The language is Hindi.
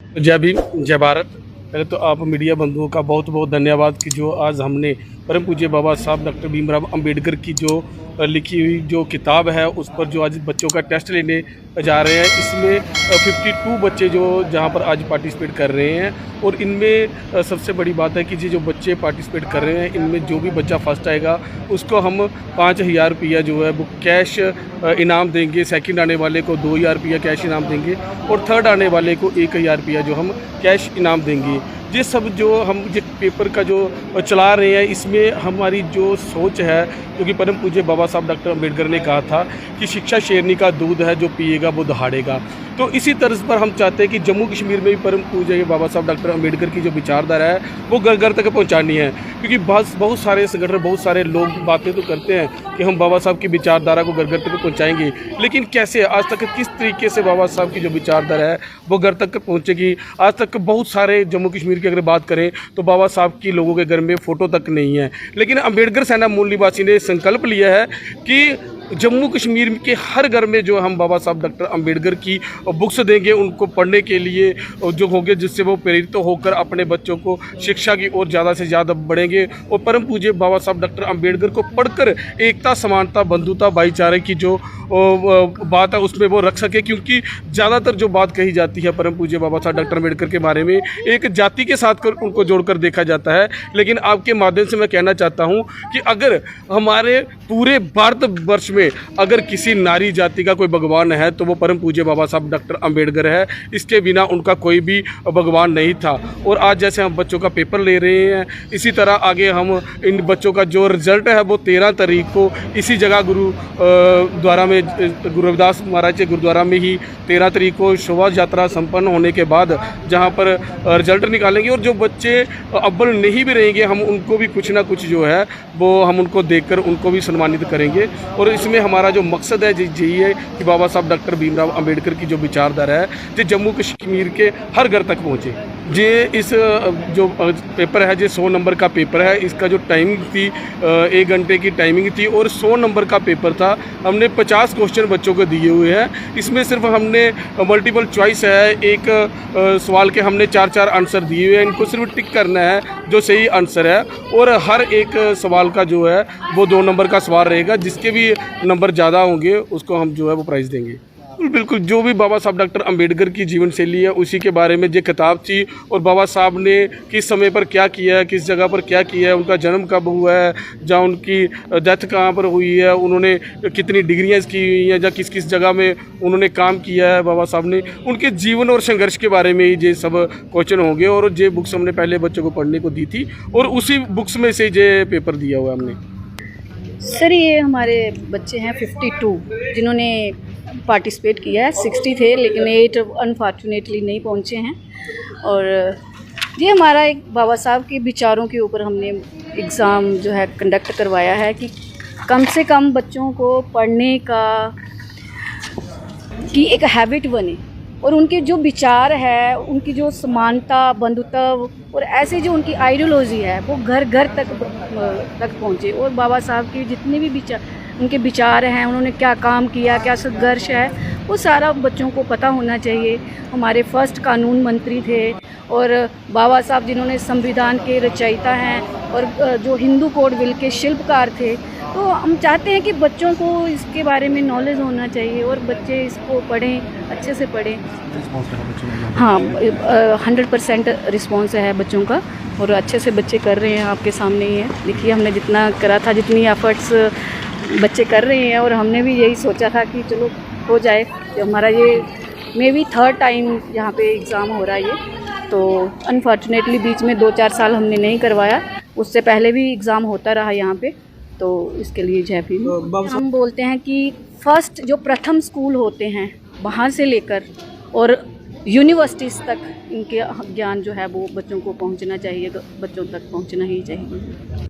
जय भीम, जय भारत। पहले तो आप मीडिया बंधुओं का बहुत बहुत धन्यवाद कि जो आज हमने परम पूज्य बाबा साहब डॉक्टर भीमराव अंबेडकर की जो लिखी हुई जो किताब है उस पर जो आज बच्चों का टेस्ट लेने जा रहे हैं। इसमें 52 बच्चे जो जहां पर आज पार्टिसिपेट कर रहे हैं और इनमें सबसे बड़ी बात है कि जो बच्चे पार्टिसिपेट कर रहे हैं इनमें जो भी बच्चा फर्स्ट आएगा उसको हम 5000 रुपया जो है वो कैश इनाम देंगे। सेकंड आने वाले को 2000 रुपया कैश इनाम देंगे और थर्ड आने वाले को 1000 रुपया जो हम कैश इनाम देंगे। ये सब जो हम ये पेपर का जो चला रहे हैं इसमें हमारी जो सोच है, क्योंकि परम पूज्य बाबा साहब डॉक्टर अंबेडकर ने कहा था कि शिक्षा शेरनी का दूध है, जो पिएगा वो दहाड़ेगा। तो इसी तर्ज पर हम चाहते हैं कि जम्मू कश्मीर में भी परम पूज्य बाबा साहब डॉक्टर अंबेडकर की जो विचारधारा है वो घर घर तक पहुंचानी है। क्योंकि बहुत सारे संगठन, बहुत सारे लोग बातें तो करते हैं कि हम बाबा साहब की विचारधारा को घर घर तक पहुंचाएंगे, लेकिन कैसे, आज तक किस तरीके से बाबा साहब की जो विचारधारा है वो घर तक पहुंचेगी। आज तक बहुत सारे जम्मू कश्मीर की अगर बात करें तो बाबा साहब की लोगों के घर में फ़ोटो तक नहीं है, लेकिन अंबेडकर सेना मूल निवासी ने संकल्प लिया है कि जम्मू कश्मीर के हर घर में जो हम बाबा साहब डॉक्टर अंबेडकर की बुक्स देंगे उनको पढ़ने के लिए जो होंगे, जिससे वो प्रेरित होकर अपने बच्चों को शिक्षा की ओर ज़्यादा से ज़्यादा बढ़ेंगे और परम पूज्य बाबा साहब डॉक्टर अंबेडकर को पढ़कर एकता, समानता, बंधुता, भाईचारे की जो बात है उसमें वो रख सके। क्योंकि ज़्यादातर जो बात कही जाती है परम पूज्य बाबा साहब डॉक्टर अंबेडकर के बारे में एक जाति के साथ उनको जोड़कर देखा जाता है, लेकिन आपके माध्यम से मैं कहना चाहता हूँ कि अगर हमारे पूरे भारतवर्ष में अगर किसी नारी जाति का कोई भगवान है तो वो परम पूज्य बाबा साहब डॉक्टर अंबेडकर है। इसके बिना उनका कोई भी भगवान नहीं था। और आज जैसे हम बच्चों का पेपर ले रहे हैं, इसी तरह आगे हम इन बच्चों का जो रिज़ल्ट है वो 13 तारीख को इसी जगह गुरुद्वारा में, गुरु रविदास महाराज के गुरुद्वारा में ही 13 तारीख को शोभा यात्रा संपन्न होने के बाद जहाँ पर रिजल्ट निकालेंगे। और जो बच्चे अव्वल नहीं भी रहेंगे हम उनको भी कुछ ना कुछ जो है वो हम उनको देकर उनको भी सम्मानित करेंगे। और इसमें हमारा जो मकसद है यही है कि बाबा साहब डॉक्टर भीमराव अंबेडकर की जो विचारधारा है जो जम्मू कश्मीर के हर घर तक पहुँचे। ये इस जो पेपर है, ये 100 नंबर का पेपर है। इसका जो टाइमिंग थी 1 घंटे की टाइमिंग थी और 100 नंबर का पेपर था। हमने 50 क्वेश्चन बच्चों को दिए हुए हैं। इसमें सिर्फ हमने मल्टीपल चॉइस है, एक सवाल के हमने 4-4 आंसर दिए हुए हैं। इनको सिर्फ टिक करना है जो सही आंसर है और हर एक सवाल का जो है वो 2 नंबर का सवाल रहेगा। जिसके भी नंबर ज़्यादा होंगे उसको हम जो है वो प्राइज़ देंगे। बिल्कुल, जो भी बाबा साहब डॉक्टर अंबेडकर की जीवन शैली है उसी के बारे में ये किताब थी। और बाबा साहब ने किस समय पर क्या किया है, किस जगह पर क्या किया है, उनका जन्म कब हुआ है, जहाँ उनकी डेथ कहाँ पर हुई है, उन्होंने कितनी डिग्रियाँ की हुई हैं, या किस किस जगह में उन्होंने काम किया है बाबा साहब ने, उनके जीवन और संघर्ष के बारे में ही ये सब क्वेश्चन होंगे। और ये बुक्स हमने पहले बच्चों को पढ़ने को दी थी और उसी बुक्स में से ये पेपर दिया हुआ हमने। सर, ये हमारे बच्चे हैं 52 जिन्होंने पार्टिसिपेट किया है। 60 थे लेकिन 8 अनफॉर्चुनेटली नहीं पहुंचे हैं। और ये हमारा एक बाबा साहब के विचारों के ऊपर हमने एग्ज़ाम जो है कंडक्ट करवाया है कि कम से कम बच्चों को पढ़ने का की एक हैबिट बने और उनके जो विचार है, उनकी जो समानता, बंधुता और ऐसे जो उनकी आइडियोलॉजी है वो घर घर तक पहुँचे। और बाबा साहब की जितने भी उनके विचार हैं, उन्होंने क्या काम किया, क्या संघर्ष है, वो सारा बच्चों को पता होना चाहिए। हमारे फर्स्ट कानून मंत्री थे और बाबा साहब जिन्होंने संविधान के रचयिता हैं और जो हिंदू कोड बिल के शिल्पकार थे। तो हम चाहते हैं कि बच्चों को इसके बारे में नॉलेज होना चाहिए और बच्चे इसको पढ़ें, अच्छे से पढ़ें। हाँ, 100% रिस्पॉन्स है बच्चों का और अच्छे से बच्चे कर रहे हैं। आपके सामने ही है, देखिए हमने जितना करा था, जितनी एफर्ट्स बच्चे कर रहे हैं। और हमने भी यही सोचा था कि चलो हो जाए। तो हमारा ये मे बी 3rd टाइम यहाँ पे एग्ज़ाम हो रहा है ये। तो अनफॉर्चुनेटली बीच में 2-4 साल हमने नहीं करवाया, उससे पहले भी एग्ज़ाम होता रहा यहाँ पे। तो इसके लिए जय भीम। हम बोलते हैं कि फर्स्ट जो प्रथम स्कूल होते हैं वहाँ से लेकर और यूनिवर्सिटीज़ तक इनके ज्ञान जो है वो बच्चों को पहुँचना चाहिए, बच्चों तक पहुँचना ही चाहिए।